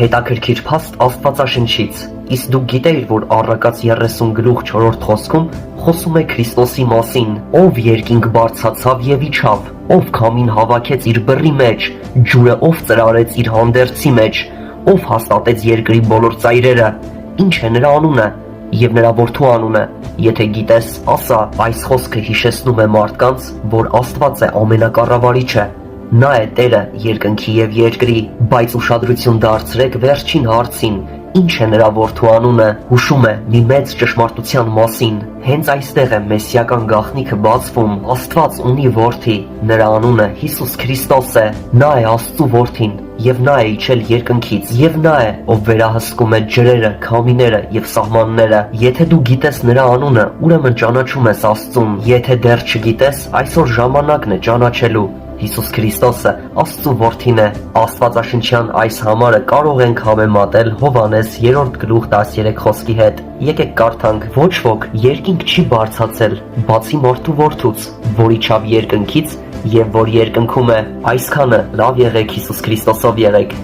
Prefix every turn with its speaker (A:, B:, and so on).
A: Հետաքրքիր փաստ Աստվածաշնչից, իսկ դուք գիտեիր, որ Առակաց 30 գլուխ 4-րդ խոսքում խոսում է Քրիստոսի մասին, ով երկինք բարձրացավ եւ իջավ, ով քամին հավաքեց իր բռի մեջ, ջուրը ով ծրարեց իր հանդերձի մեջ, ով հաստատեց երկրի բոլոր ծայրերը, ինչ է նրա անունը եւ նրա որդու անունը, եթե գիտես, ասա, այս խոսքը հիշեցնում է մարդկանց, որ Աստված է ամենակառավարիչը, նա է Տերը երկնքի եւ երկրի, բայց ուշադրություն դարձրեք վերջին հարցին, ինչ է նրա որդու անունը, հուշում է մի մեծ ճշմարտության մասին, հենց այստեղ է մեսիական գաղտնիքը բացվում, Աստված ունի որդի, նրա անունը Հիսուս Քրիստոս է, նա է Աստծու որդին, եւ նա է իջել երկնքից, եւ նա է, ով վերահսկում է ջրերը, քամիները եւ սահմանները, եթե դու գիտես նրա անունը, ուրեմն ճանաչում ես Աստծուն, եթե դեռ չգիտես, այսօր ժամանակն է ճանաչելու, Հիսուս Քրիստոսը Աստծու որդին է, Աստվածաշնչյան այս համարը կարող ենք համեմատել Հովհաննես 3-րդ գլուխ 13 խոսքի հետ, եկեք կարդանք, ոչ ոք երկինք չի բարձրացել, բացի մարդու որդուց, որ իջավ երկնքից եւ որ երկնքում է, այսքանը լավ եղեք Հիսուս Քրիստոսով եղեք,